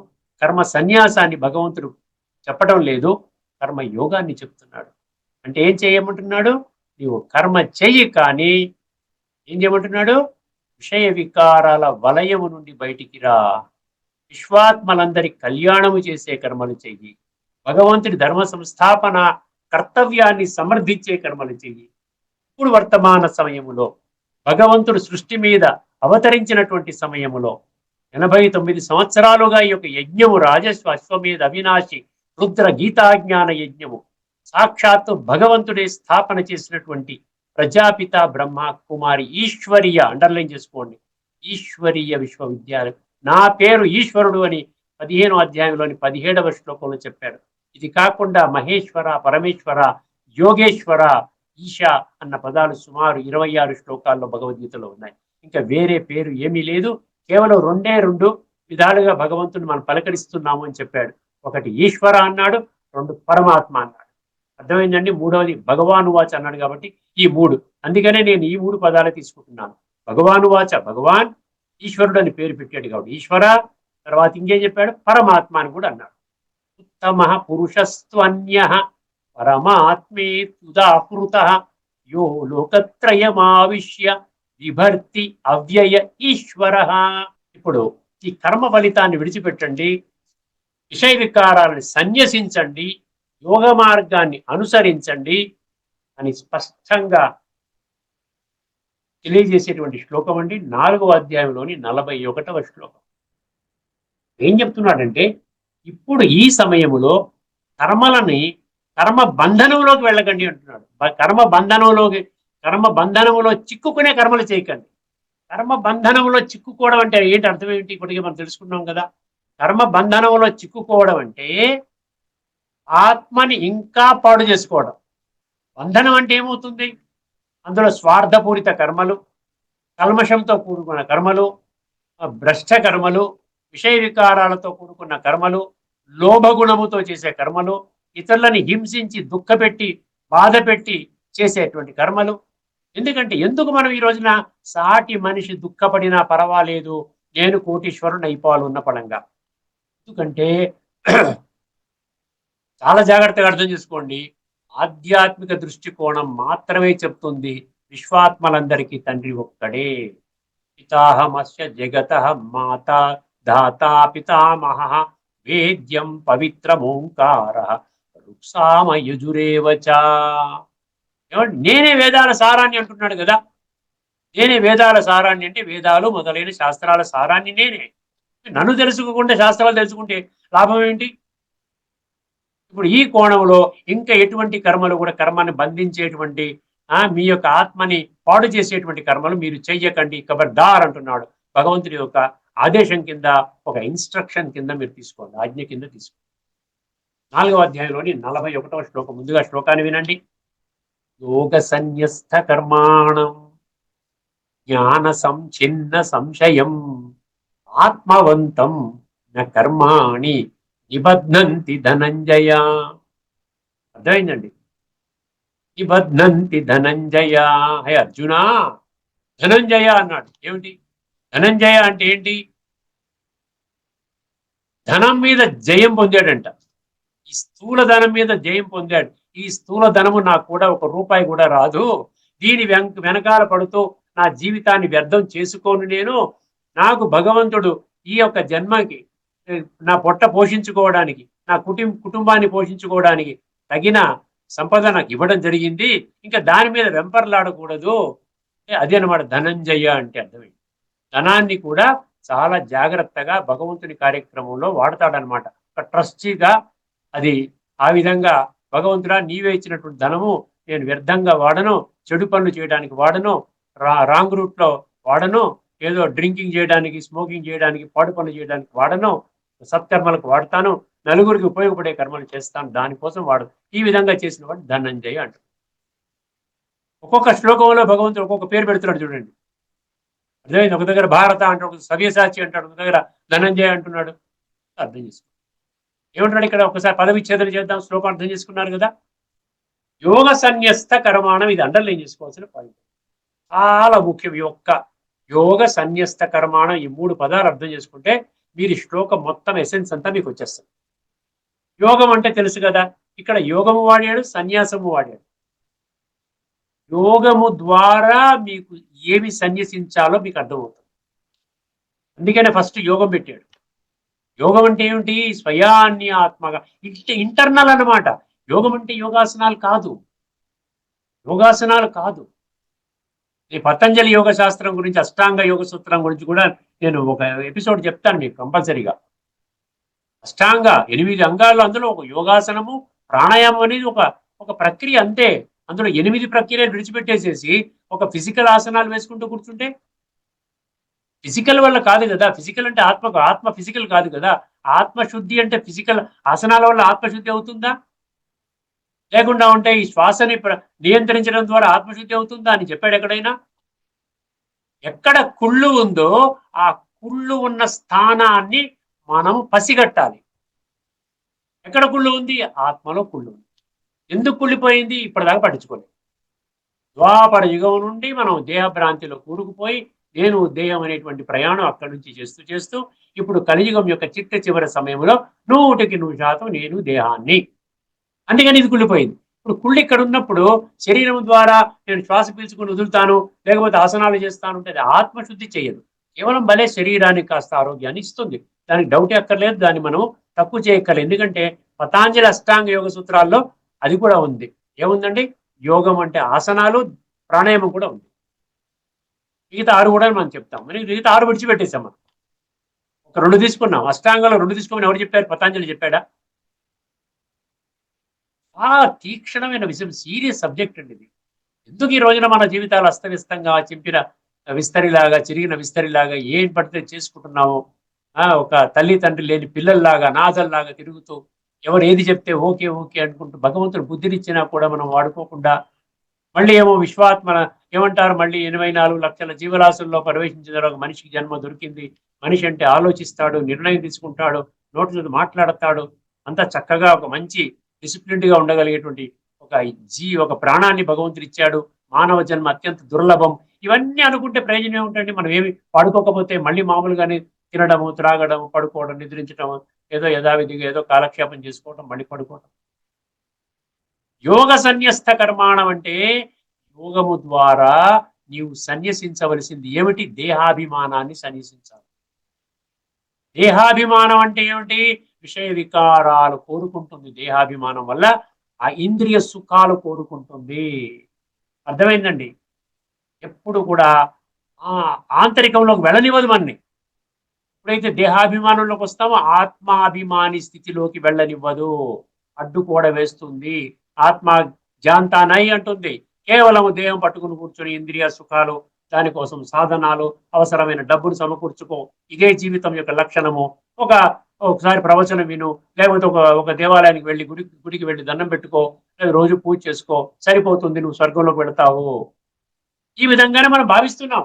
కర్మ సన్యాసాన్ని భగవంతుడు చెప్పడం లేదు, కర్మ యోగాన్ని చెప్తున్నాడు. అంటే ఏం చేయమంటున్నాడు? నీవు కర్మ చెయ్యి, కానీ ఏం చేయమంటున్నాడు? విషయ వికారాల వలయము నుండి బయటికి రా, విశ్వాత్మలందరి కళ్యాణము చేసే కర్మలు చెయ్యి, భగవంతుడి ధర్మ సంస్థాపన కర్తవ్యాన్ని సమర్థించే కర్మలు చెయ్యి. ఇప్పుడు వర్తమాన సమయములో భగవంతుడు సృష్టి మీద అవతరించినటువంటి సమయములో 89 సంవత్సరాలుగా ఈ యొక్క యజ్ఞము, రాజస్వ అశ్వమేధ అవినాశి రుద్ర గీతాజ్ఞాన యజ్ఞము సాక్షాత్తు భగవంతుడే స్థాపన చేసినటువంటి ప్రజాపిత బ్రహ్మ కుమారి ఈశ్వరీయ, అండర్లైన్ చేసుకోండి, ఈశ్వరీయ విశ్వవిద్యాలయం. నా పేరు ఈశ్వరుడు అని 15వ అధ్యాయంలోని 17వ శ్లోకంలో చెప్పారు. ఇది కాకుండా మహేశ్వర, పరమేశ్వర, యోగేశ్వర, ఈశ అన్న పదాలు సుమారు 26 శ్లోకాల్లో భగవద్గీతలో ఉన్నాయి. ఇంకా వేరే పేరు ఏమీ లేదు. కేవలం 2 విధాలుగా భగవంతుని మనం పలకరిస్తున్నాము అని చెప్పాడు. ఒకటి ఈశ్వర అన్నాడు, 2 పరమాత్మ అన్నాడు. అర్థమైందండి. మూడవది భగవానువాచ అన్నాడు. కాబట్టి ఈ 3, అందుకనే నేను ఈ 3 పదాలు తీసుకుంటున్నాను. భగవానువాచ, భగవాన్, ఈశ్వరుడు అని పేరు పెట్టాడు కాబట్టి ఈశ్వర. తర్వాత ఇంకేం చెప్పాడు? పరమాత్మ అని కూడా అన్నాడు. ఉత్తమ పురుషస్త్వన్య పరమాత్మే ఉదాహృత యో లోకత్రయమావిశ్య విభర్తి అవ్యయ ఈశ్వర. ఇప్పుడు ఈ కర్మ ఫలితాన్ని విడిచిపెట్టండి, విషయ వికారాలను సన్యసించండి, యోగ మార్గాన్ని అనుసరించండి అని స్పష్టంగా తెలియజేసేటువంటి శ్లోకం అండి 4వ అధ్యాయంలోని 41వ శ్లోకం. ఏం చెప్తున్నాడంటే, ఇప్పుడు ఈ సమయములో కర్మ బంధనంలోకి వెళ్ళకండి అంటున్నాడు. కర్మ బంధనములో చిక్కుకునే కర్మలు చేయకండి. కర్మ బంధనంలో చిక్కుకోవడం అంటే ఏంటి, అర్థం ఏంటి ఇప్పటికీ మనం తెలుసుకున్నాం కదా. కర్మ బంధనంలో చిక్కుకోవడం అంటే ఆత్మని ఇంకా పాడు చేసుకోవడం. బంధనం అంటే ఏమవుతుంది, అందులో స్వార్థపూరిత కర్మలు, కల్మషంతో కూడుకున్న కర్మలు, భ్రష్ట కర్మలు, విషయ వికారాలతో కూడుకున్న కర్మలు, లోభగుణముతో చేసే కర్మలు, ఇతరులని హింసించి దుఃఖపెట్టి బాధ పెట్టి చేసేటువంటి కర్మలు. ఎందుకు మనం ఈ రోజున సాటి మనిషి దుఃఖపడినా పర్వాలేదు, నేను కోటీశ్వరుని అయిపోవాలి ఉన్న పడంగా? ఎందుకంటే చాలా జాగ్రత్తగా అర్థం చేసుకోండి. ఆధ్యాత్మిక దృష్టికోణం మాత్రమే చెప్తుంది విశ్వాత్మలందరికీ తండ్రి ఒక్కడే. పితాహమస్య జగత మాత దాతా పితామహ వేద్యం పవిత్రమోంకార రుక్సామ యజురేవచ. ఏమంటే నేనే వేదాల సారాన్ని అంటున్నాడు కదా. నేనే వేదాల సారాన్ని అంటే వేదాలు మొదలైన శాస్త్రాల సారాన్ని నేనే. నన్ను తెలుసుకోకుండా శాస్త్రాలు తెలుసుకుంటే లాభం ఏంటి? ఇప్పుడు ఈ కోణంలో ఇంకా ఎటువంటి కర్మలు కూడా కర్మాన్ని బంధించేటువంటి మీ యొక్క ఆత్మని పాడు చేసేటువంటి కర్మలు మీరు చెయ్యకండి, ఖబర్దార్ అంటున్నాడు. భగవంతుడి యొక్క ఆదేశం కింద, ఒక ఇన్స్ట్రక్షన్ కింద మీరు తీసుకోండి, ఆజ్ఞ కింద తీసుకోండి. 4వ అధ్యాయంలోని 41వ శ్లోకం. ముందుగా శ్లోకాన్ని వినండి. యోగ సన్యస్త కర్మాణం జ్ఞాన సంచిన్న సంశయం ఆత్మవంతం న కర్మాణి నిబధ్నంతి ధనంజయ. అర్థమైందండి? నిబధ్నంతి ధనంజయ. హే అర్జున, ధనంజయ అన్నాడు. ఏమిటి ధనంజయ అంటే ఏంటి? ధనం మీద జయం పొందాడంట. ఈ స్థూల ధనం మీద జయం పొందాడు. ఈ స్థూల ధనము నాకు కూడా ₹1 కూడా రాదు, దీని వెనకాల పడుతూ నా జీవితాన్ని వ్యర్థం చేసుకోను నేను. నాకు భగవంతుడు ఈ యొక్క జన్మకి నా పొట్ట పోషించుకోవడానికి, నా కుటుంబాన్ని పోషించుకోవడానికి తగిన సంపద నాకు ఇవ్వడం జరిగింది. ఇంకా దాని మీద వెంపర్లాడకూడదు. అదే అనమాట ధనంజయ అంటే. అర్థమైంది? ధనాన్ని కూడా చాలా జాగ్రత్తగా భగవంతుని కార్యక్రమంలో వాడతాడనమాట. ఒక ట్రస్టీగా అది ఆ విధంగా, భగవంతుడా నీవే ఇచ్చినటువంటి ధనము నేను వ్యర్థంగా వాడను, చెడు పనులు చేయడానికి వాడను, రాంగ్ రూట్లో వాడను, ఏదో డ్రింకింగ్ చేయడానికి, స్మోకింగ్ చేయడానికి, పాడు పనులు చేయడానికి వాడను, సత్కర్మలకు వాడతాను, నలుగురికి ఉపయోగపడే కర్మలు చేస్తాను, దానికోసం వాడు. ఈ విధంగా చేసిన వాడు ధనంజయ అంటారు. ఒక్కొక్క శ్లోకంలో భగవంతుడు ఒక్కొక్క పేరు పెడుతున్నాడు చూడండి. అర్థమైంది? ఒక దగ్గర భారత అంటాడు, ఒక సవ్యసాచి అంటాడు, ఒక దగ్గర ధనంజయ అంటున్నాడు. అర్థం చేసుకో ఏమంటాడు ఇక్కడ. ఒకసారి పదవిచ్ఛేదన చేద్దాం. శ్లోకం అర్థం చేసుకున్నారు కదా. యోగ సన్యస్త కర్మాణం, ఇది అండర్లైన్ చేసుకోవాల్సిన పాయింట్, చాలా ముఖ్యం. యోగ సన్యస్త కర్మాణం, ఈ 3 పదాలు అర్థం చేసుకుంటే మీరు శ్లోకం మొత్తం ఎసెన్స్ అంతా మీకు వచ్చేస్తుంది. యోగం అంటే తెలుసు కదా, ఇక్కడ యోగము వాడాడు, సన్యాసము వాడాడు. యోగము ద్వారా మీకు ఏమి సన్యసించాలో మీకు అర్థమవుతుంది. అందుకనే ఫస్ట్ యోగం పెట్టాడు. యోగం అంటే ఏమిటి? స్వయాన్ని ఆత్మగా, ఇంటర్నల్ అన్నమాట. యోగం అంటే యోగాసనాలు కాదు, ఈ పతంజలి యోగ శాస్త్రం గురించి, అష్టాంగ యోగ సూత్రం గురించి కూడా నేను ఒక ఎపిసోడ్ చెప్తాను మీకు కంపల్సరీగా. అష్టాంగ 8 అంగాలు, అందులో ఒక యోగాసనము, ప్రాణాయామం అనేది ఒక ప్రక్రియ అంతే. అందులో 8 ప్రక్రియలు విడిచిపెట్టేసేసి ఒక ఫిజికల్ ఆసనాలు వేసుకుంటూ కూర్చుంటే ఫిజికల్ వల్ల కాదు కదా. ఫిజికల్ అంటే ఆత్మ ఫిజికల్ కాదు కదా. ఆత్మశుద్ధి అంటే ఫిజికల్ ఆసనాల వల్ల ఆత్మశుద్ధి అవుతుందా? లేకుండా ఉంటే ఈ శ్వాసని నియంత్రించడం ద్వారా ఆత్మశుద్ధి అవుతుందా అని చెప్పాడు ఎక్కడైనా? ఎక్కడ కుళ్ళు ఉందో ఆ కుళ్ళు ఉన్న స్థానాన్ని మనం పసిగట్టాలి. ఎక్కడ కుళ్ళు ఉంది? ఆత్మలో కుళ్ళు ఉంది. ఎందుకు కుళ్ళిపోయింది? ఇప్పటిదాకా పట్టించుకోలేదు. ద్వాపర యుగం నుండి మనం దేహభ్రాంతిలో కూరుకుపోయి నేను దేహం అనేటువంటి ప్రయాణం అక్కడి నుంచి చేస్తూ ఇప్పుడు కలియుగం యొక్క చిట్ట చివరి సమయంలో 100% నేను దేహాన్ని. అందుకని ఇది కుళ్ళిపోయింది. ఇప్పుడు కుళ్ళు ఇక్కడ ఉన్నప్పుడు శరీరం ద్వారా నేను శ్వాస పీల్చుకుని వదులుతాను, లేకపోతే ఆసనాలు చేస్తాను అంటే అది ఆత్మశుద్ధి చేయదు. కేవలం భలే శరీరానికి కాస్త ఆరోగ్యాన్ని ఇస్తుంది. దానికి డౌటే అక్కర్లేదు. దాన్ని మనం తక్కువ చేయక్కర్లేదు. ఎందుకంటే పతాంజలి అష్టాంగ యోగ సూత్రాల్లో అది కూడా ఉంది. ఏముందండి? యోగం అంటే ఆసనాలు, ప్రాణాయామం కూడా ఉంది. మిగతా 6 కూడా మనం చెప్తాం. మిగతా 6 విడిచిపెట్టేసాం మనం. ఒక 2 తీసుకున్నాం. అష్టాంగంలో 2 తీసుకోమని ఎవరు చెప్పారు? పతాంజలి చెప్పాడా? చాలా తీక్షణమైన విషయం. సీరియస్ సబ్జెక్ట్ అండి ఇది. ఎందుకు ఈ రోజున మన జీవితాలు అస్తవ్యస్తంగా చింపిన విస్తరిలాగా, చిరిగిన విస్తరిలాగా ఏం పడితే చేసుకుంటున్నాము? ఒక తల్లి తండ్రి లేని పిల్లల్లాగా, అనాథల్లాగా తిరుగుతూ ఎవరు ఏది చెప్తే ఓకే ఓకే అనుకుంటూ భగవంతుడు బుద్ధినిచ్చినా కూడా మనం వాడుకోకుండా మళ్ళీ ఏమో విశ్వాత్మ ఏమంటారు, మళ్ళీ 84 లక్షల జీవరాశుల్లో ప్రవేశించిన తర్వాత మనిషికి జన్మ దొరికింది. మనిషి అంటే ఆలోచిస్తాడు, నిర్ణయం తీసుకుంటాడు, నోట్ల మాట్లాడతాడు. అంతా చక్కగా ఒక మంచి డిసిప్లిన్డ్ గా ఉండగలిగేటువంటి ఒక ప్రాణాన్ని భగవంతుడు ఇచ్చాడు. మానవ జన్మ అత్యంత దుర్లభం. ఇవన్నీ అనుకుంటే ప్రయోజనం ఏమిటండి? మనం ఏమి పడుకోకపోతే మళ్ళీ మామూలుగానే తినడము, త్రాగడము, పడుకోవడం, నిద్రించడం, ఏదో యథావిధిగా ఏదో కాలక్షేపం చేసుకోవడం, మళ్ళీ పడుకోవడం. యోగ సన్యస్త కర్మాణం అంటే యోగము ద్వారా నీవు సన్యసించవలసింది ఏమిటి? దేహాభిమానాన్ని సన్యసించాలి. దేహాభిమానం అంటే ఏమిటి? విషయ వికారాలు కోరుకుంటుంది. దేహాభిమానం వల్ల ఆ ఇంద్రియ సుఖాలు కోరుకుంటుంది. అర్థమైందండి? ఎప్పుడు కూడా ఆంతరికంలోకి వెళ్ళనివ్వదు మనని. ఎప్పుడైతే దేహాభిమానంలోకి వస్తామో ఆత్మాభిమాని స్థితిలోకి వెళ్ళనివ్వదు, అడ్డు కూడా వేస్తుంది. ఆత్మ జాంతానై అంటుంది. కేవలం దేహం పట్టుకుని కూర్చొని ఇంద్రియ సుఖాలు, దానికోసం సాధనాలు, అవసరమైన డబ్బులు సమకూర్చుకో, ఇదే జీవితం యొక్క లక్షణము. ఒకసారి ప్రవచనం విను, లేకపోతే ఒక దేవాలయానికి వెళ్ళి గుడికి వెళ్ళి దండం పెట్టుకో, లేదా రోజు పూజ చేసుకో, సరిపోతుంది, నువ్వు స్వర్గంలోకి వెళతావు. ఈ విధంగానే మనం భావిస్తున్నాం.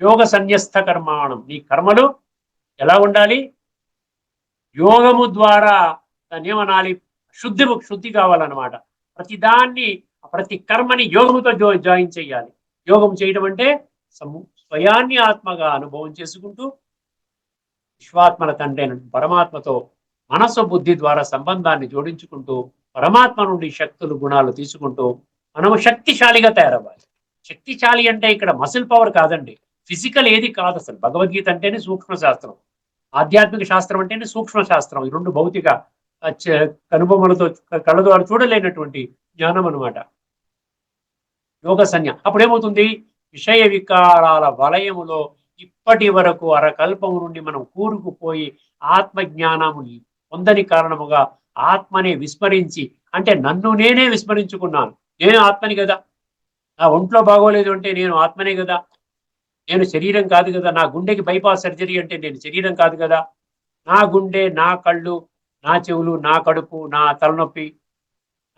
యోగ సన్యస్త కర్మాణం. నీ కర్మలు ఎలా ఉండాలి? యోగము ద్వారా దాన్ని ఏమనాలి? శుద్ధి కావాలన్నమాట. ప్రతి కర్మని యోగముతో జాయిన్ చేయాలి. యోగం చేయడం అంటే స్వయాన్ని ఆత్మగా అనుభవం చేసుకుంటూ విశ్వాత్మల తండ్రి పరమాత్మతో మనస్సు బుద్ధి ద్వారా సంబంధాన్ని జోడించుకుంటూ పరమాత్మ నుండి శక్తులు, గుణాలు తీసుకుంటూ మనము శక్తిశాలిగా తయారవ్వాలి. శక్తిశాలి అంటే ఇక్కడ మసిల్ పవర్ కాదండి, ఫిజికల్ ఏది కాదు. అసలు భగవద్గీత అంటేనే సూక్ష్మ శాస్త్రం, ఆధ్యాత్మిక శాస్త్రం అంటేనే సూక్ష్మ శాస్త్రం. ఈ రెండు భౌతిక అనుభవములతో కళ్ళ ద్వారా చూడలేనటువంటి జ్ఞానం అనమాట యోగ సన్య. అప్పుడేమవుతుంది? విషయ వికారాల వలయములో ఇప్పటి వరకు అరకల్పము నుండి మనం కూరుకుపోయి ఆత్మజ్ఞానము పొందని కారణముగా ఆత్మనే విస్మరించి, అంటే నన్ను నేనే విస్మరించుకున్నాను. నేను ఆత్మని కదా, నా ఒంట్లో బాగోలేదు అంటే నేను ఆత్మనే కదా, నేను శరీరం కాదు కదా, నా గుండెకి బైపాస్ సర్జరీ అంటే నేను శరీరం కాదు కదా, నా గుండె, నా కళ్ళు, నా చెవులు, నా కడుపు, నా తలనొప్పి,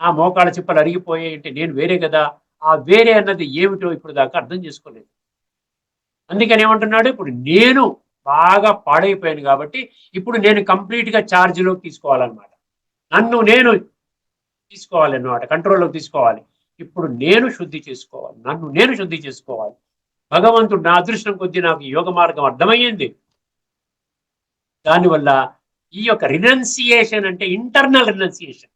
నా మోకాళ్ళ చిప్పలు అరిగిపోయాయి అంటే నేను వేరే కదా. ఆ వేరే అన్నది ఏమిటో ఇప్పుడు దాకా అర్థం చేసుకోలేదు. అందుకని ఏమంటున్నాడు? ఇప్పుడు నేను బాగా పాడైపోయాను కాబట్టి ఇప్పుడు నేను కంప్లీట్గా ఛార్జ్లోకి తీసుకోవాలన్నమాట. నన్ను నేను తీసుకోవాలన్నమాట, కంట్రోల్లోకి తీసుకోవాలి. ఇప్పుడు నేను శుద్ధి చేసుకోవాలి, నన్ను నేను శుద్ధి చేసుకోవాలి. భగవంతుడు నా అదృష్టం కొద్దీ నాకు యోగ మార్గం అర్థమయ్యింది. దానివల్ల ఈ యొక్క రినౌన్సియేషన్ అంటే ఇంటర్నల్ రినౌన్సియేషన్.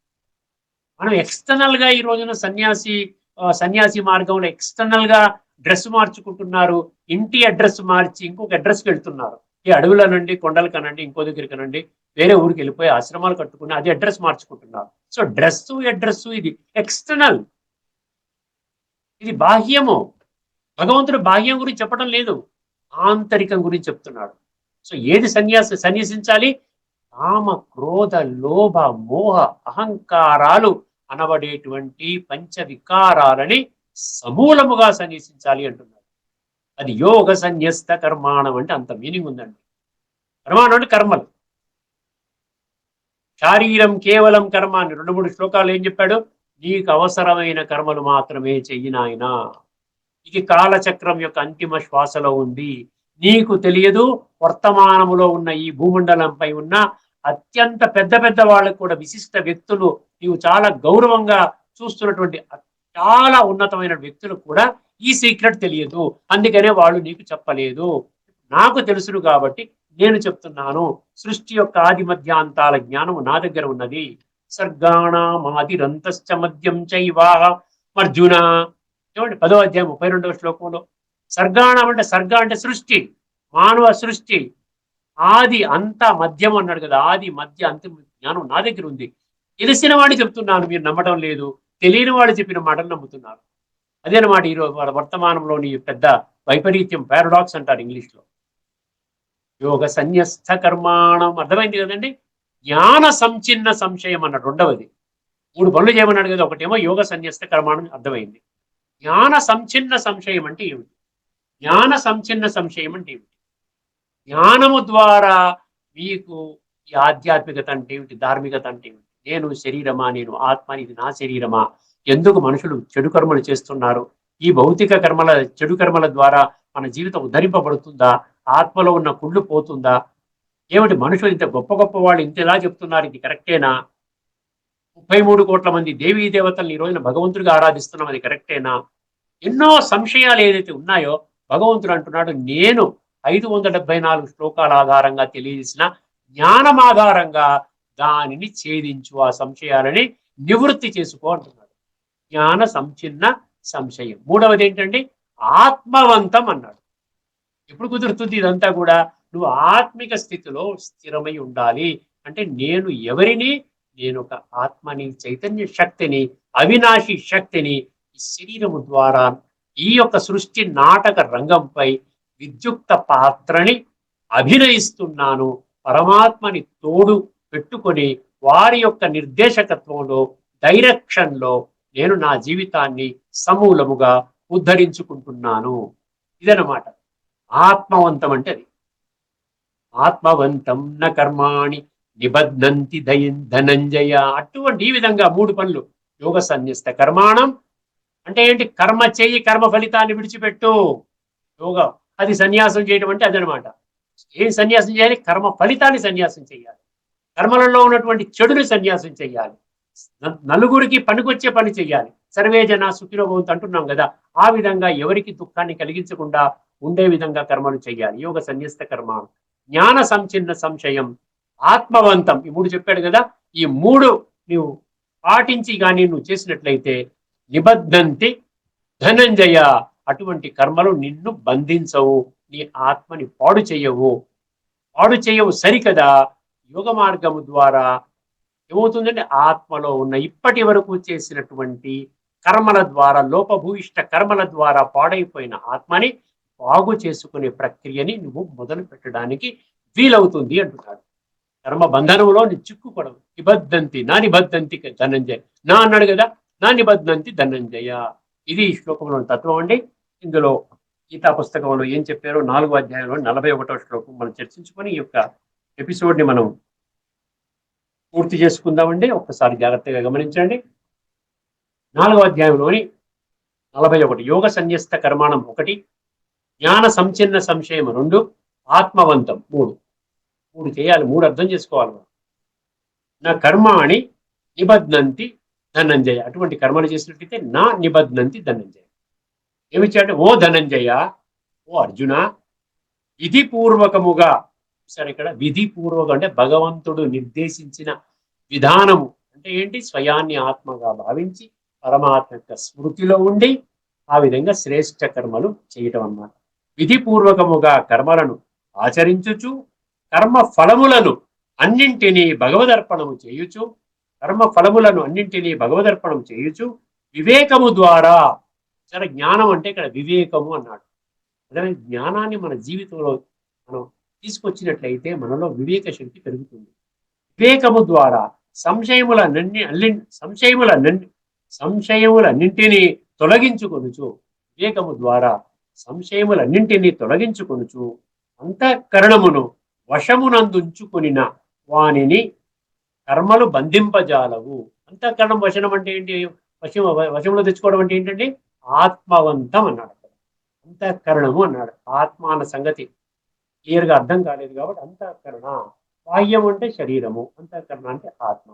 మనం ఎక్స్టర్నల్ గా ఈ రోజున సన్యాసి మార్గంలో ఎక్స్టర్నల్ గా డ్రెస్ మార్చుకుంటున్నారు. ఇంటి అడ్రస్ మార్చి ఇంకొక అడ్రస్కి వెళ్తున్నారు. ఈ అడవుల నుండి కొండల కనండి, ఇంకో దగ్గరికి కనండి, వేరే ఊరికి వెళ్ళిపోయి ఆశ్రమాలు కట్టుకుని అది అడ్రస్ మార్చుకుంటున్నారు. సో అడ్రస్ ఇది ఎక్స్టర్నల్, ఇది బాహ్యము. భగవంతుడు బాహ్యం గురించి చెప్పడం లేదు, ఆంతరికం గురించి చెప్తున్నాడు. సో ఏది సన్యసించాలి? కామ, క్రోధ, లోభ, మోహ, అహంకారాలు అనబడేటువంటి పంచ వికారాలని సమూలముగా సన్యసించాలి అంటున్నాడు. అది యోగ సన్యస్త కర్మాణం అంటే అంత మీనింగ్ ఉందండి. కర్మాణం అంటే కర్మలు. శారీరం కేవలం కర్మ అని 2-3 శ్లోకాలు ఏం చెప్పాడు? నీకు అవసరమైన కర్మలు మాత్రమే చెయ్యి నాయనా. ఇది కాలచక్రం యొక్క అంతిమ శ్వాసలో ఉంది. నీకు తెలియదు, వర్తమానములో ఉన్న ఈ భూమండలంపై ఉన్న అత్యంత పెద్ద వాళ్ళకు కూడా, విశిష్ట వ్యక్తులు, నీవు చాలా గౌరవంగా చూస్తున్నటువంటి చాలా ఉన్నతమైన వ్యక్తులకు కూడా ఈ సీక్రెట్ తెలియదు. అందుకనే వాళ్ళు నీకు చెప్పలేదు. నాకు తెలుసును కాబట్టి నేను చెప్తున్నాను. సృష్టి యొక్క ఆది మధ్యాంతాల జ్ఞానం నా దగ్గర ఉన్నది. సర్గాణామాదిరంతశ్చ మద్యం చైవా అర్జున. చూడండి 10వ అధ్యాయం 32వ శ్లోకంలో సర్గాణం అంటే సర్గ అంటే సృష్టి, మానవ సృష్టి, ఆది అంత మధ్యం అన్నాడు కదా. ఆది మధ్య అంతిమ జ్ఞానం నా దగ్గర ఉంది. తెలిసిన వాడిని చెప్తున్నాను, మీరు నమ్మడం లేదు. తెలియని వాడు చెప్పిన మాటలు నమ్ముతున్నారు. అదేనమాట ఈరోజు వర్తమానంలోని పెద్ద వైపరీత్యం, పారాడాక్స్ అంటారు ఇంగ్లీష్లో. యోగ సన్యస్త కర్మాణం అర్థమైంది కదండి. జ్ఞాన సంచిన్న సంశయం అన్నాడు రెండవది. 3 పనులు చేయమన్నాడు కదా. ఒకటేమో యోగ సన్యస్త కర్మాణం అర్థమైంది. జ్ఞాన సంచిన్న సంశయం అంటే ఏమిటి? జ్ఞాన సంచిన్న సంశయం అంటే ఏమిటి? జ్ఞానము ద్వారా మీకు ఈ ఆధ్యాత్మికత అంటే ఏమిటి, ధార్మికత అంటే ఏమిటి, నేను శరీరమా, నేను ఆత్మ, ఇది నా శరీరమా, ఎందుకు మనుషులు చెడు కర్మలు చేస్తున్నారు, ఈ భౌతిక కర్మల చెడు కర్మల ద్వారా మన జీవితం ఉద్ధరింపబడుతుందా, ఆత్మలో ఉన్న కుళ్ళు పోతుందా, ఏమిటి మనుషులు ఇంత గొప్ప గొప్ప వాళ్ళు ఇంత ఎలా చెప్తున్నారు, ఇది కరెక్టేనా, 33 కోట్ల మంది దేవీ దేవతల్ని ఈ రోజున భగవంతుడిగా ఆరాధిస్తున్నాం, అది కరెక్టేనా, ఎన్నో సంశయాలు ఏదైతే ఉన్నాయో భగవంతుడు అంటున్నాడు, నేను 574 శ్లోకాల ఆధారంగా తెలియజేసిన జ్ఞానం ఆధారంగా దానిని ఛేదించు, ఆ సంశయాలని నివృత్తి చేసుకో అంటున్నాడు. జ్ఞాన సంచిన్న సంశయం. మూడవది ఏంటంటే ఆత్మవంతం అన్నాడు. ఎప్పుడు కుదురుతుంది ఇదంతా కూడా? నువ్వు ఆత్మిక స్థితిలో స్థిరమై ఉండాలి. అంటే నేను ఎవరిని? నేను ఒక ఆత్మని, చైతన్య శక్తిని, అవినాశి శక్తిని. ఈ శరీరము ద్వారా ఈ యొక్క సృష్టి నాటక రంగంపై విద్యుక్త పాత్రని అభినయిస్తున్నాను. పరమాత్మని తోడు పెట్టుకొని వారి యొక్క నిర్దేశకత్వంలో, డైరెక్షన్లో నేను నా జీవితాన్ని సమూలముగా ఉద్ధరించుకుంటున్నాను. ఇదనమాట ఆత్మవంతం అంటే. అది ఆత్మవంతం న కర్మాణి నిబధ్నంతి ధనంజయ. అటువంటి ఈ విధంగా 3 పనులు. యోగ సన్యస్త కర్మాణం అంటే ఏంటి? కర్మ చెయ్యి, కర్మ ఫలితాన్ని విడిచిపెట్టు. యోగ అది సన్యాసం చేయడం అంటే అదనమాట. ఏం సన్యాసం చేయాలి? కర్మ ఫలితాన్ని సన్యాసం చేయాలి. కర్మలలో ఉన్నటువంటి చెడుని సన్యాసం చేయాలి. నలుగురికి పనికొచ్చే పని చేయాలి. సర్వే జన సుఖినో భవంతు అంటున్నాం కదా. ఆ విధంగా ఎవరికి దుఃఖాన్ని కలిగించకుండా ఉండే విధంగా కర్మలు చేయాలి. యోగ సన్యస్త కర్మ, జ్ఞాన సంచిన్న సంశయం, ఆత్మవంతం. ఈ 3 చెప్పాడు కదా. ఈ 3 నువ్వు పాటించి కానీ నువ్వు చేసినట్లయితే నిబద్ధంతి ధనంజయ, అటువంటి కర్మలు నిన్ను బంధించవు, నీ ఆత్మని పాడు చేయవు సరికదా. యోగ మార్గము ద్వారా ఏమవుతుందంటే ఆత్మలో ఉన్న ఇప్పటి వరకు చేసినటువంటి కర్మల ద్వారా, లోపభూయిష్ట కర్మల ద్వారా పాడైపోయిన ఆత్మని బాగు చేసుకునే ప్రక్రియని నువ్వు మొదలు పెట్టడానికి వీలవుతుంది అంటున్నాడు. కర్మ బంధనంలో చిక్కుకోవడం. నిబద్ధంతి నా నిబద్ధంతి ధనంజయ, నా అన్నాడు కదా, నా నిబద్ధంతి ధనంజయ. ఇది ఈ శ్లోకంలోని తత్వం అండి. ఇందులో గీతా పుస్తకంలో ఏం చెప్పారో 4వ అధ్యాయంలో 41వ శ్లోకం మనం చర్చించుకొని ఈ యొక్క ఎపిసోడ్ని మనం పూర్తి చేసుకుందామండి. ఒక్కసారి జాగ్రత్తగా గమనించండి. 4వ అధ్యాయంలోని 41 యోగ సన్యస్త కర్మాణం 1, జ్ఞాన సంచిన్న సంశయం 2, ఆత్మవంతం 3 చేయాలి. 3 అర్థం చేసుకోవాలి. నా కర్మాణి నిబధ్నంతి ధనంజయ, అటువంటి కర్మలు చేసినట్లయితే నా నిబధ్నంతి ధనంజయ. ఏమిచ్చాడంటే, ఓ ధనంజయ, ఓ అర్జున, విధిపూర్వకముగా. సరే, ఇక్కడ విధిపూర్వకం అంటే భగవంతుడు నిర్దేశించిన విధానము అంటే ఏంటి? స్వయాన్ని ఆత్మగా భావించి పరమాత్మ యొక్క స్మృతిలో ఉండి ఆ విధంగా శ్రేష్ఠ కర్మలు చేయటం అన్నమాట. విధిపూర్వకముగా కర్మలను ఆచరించుచు కర్మ ఫలములను అన్నింటినీ భగవదర్పణము చేయుచు వివేకము ద్వారా. సరే, జ్ఞానం అంటే ఇక్కడ వివేకము అన్నాడు. అదే జ్ఞానాన్ని మన జీవితంలో మనం తీసుకొచ్చినట్లయితే మనలో వివేక శక్తి పెరుగుతుంది. వివేకము ద్వారా సంశయములన్నింటినీ తొలగించుకొనుచు, వివేకము ద్వారా సంశయములన్నింటినీ తొలగించుకొనుచు అంతఃకరణమును వశమునందుంచుకొనిన వానిని కర్మలు బంధింపజాలవు. అంతఃకరణం వశనం అంటే ఏంటి? వశంలో తెచ్చుకోవడం అంటే ఏంటండి? ఆత్మవంతం అన్నాడు. అంతఃకరణము అన్నాడు. ఆత్మ అన్న సంగతి క్లియర్గా అర్థం కాలేదు కాబట్టి అంతఃకరణ. బాహ్యం అంటే శరీరము, అంతఃకరణ అంటే ఆత్మ.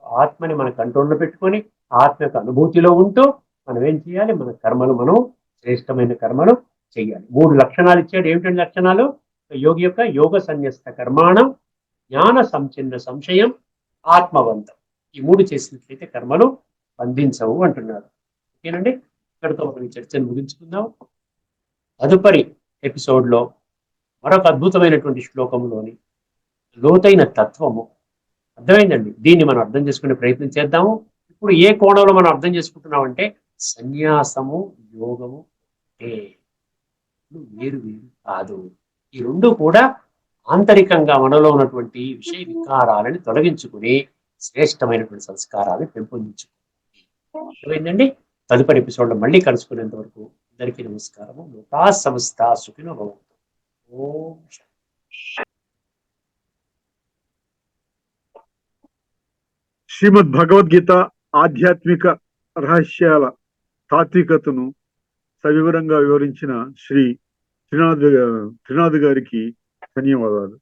ఆత్మని మన కంట్రోల్లో పెట్టుకొని ఆత్మ యొక్క అనుభూతిలో ఉంటూ మనం ఏం చేయాలి? మన కర్మలు మనం శ్రేష్టమైన కర్మలు చేయాలి. 3 లక్షణాలు ఇచ్చాడు. ఏమిటండి లక్షణాలు? యోగి యొక్క యోగ సన్యస్త కర్మాణం, జ్ఞాన సంచిన్న సంశయం, ఆత్మవంతం. ఈ 3 చేసినట్లయితే కర్మలు బంధించవు అంటున్నారు. ఓకేనండి, ఇక్కడితో మనం ఈ చర్చను ముగించుకుందాం. తదుపరి ఎపిసోడ్లో మరొక అద్భుతమైనటువంటి శ్లోకంలోని లోతైన తత్వము అర్థమైందండి. దీన్ని మనం అర్థం చేసుకునే ప్రయత్నం చేద్దాము. ఇప్పుడు ఏ కోణంలో మనం అర్థం చేసుకుంటున్నామంటే సన్యాసము యోగము వేరు వేరు కాదు. ఈ రెండు కూడా ఆంతరికంగా మనలో ఉన్నటువంటి విషయ వికారాలని తొలగించుకుని శ్రేష్టమైనటువంటి సంస్కారాన్ని పెంపొందించుకుంది. అర్థమైందండి. తదుపరి ఎపిసోడ్లో మళ్ళీ కలుసుకునేంత వరకు అందరికీ నమస్కారము. లోకా సమస్త సుఖినో భవంతు. ఓం శాంతి. శ్రీమద్ భగవద్గీత ఆధ్యాత్మిక రహస్యాల తాత్వికతను సవివరంగా వివరించిన శ్రీ త్రినాథ్ గారికి ధన్యవాదాలు.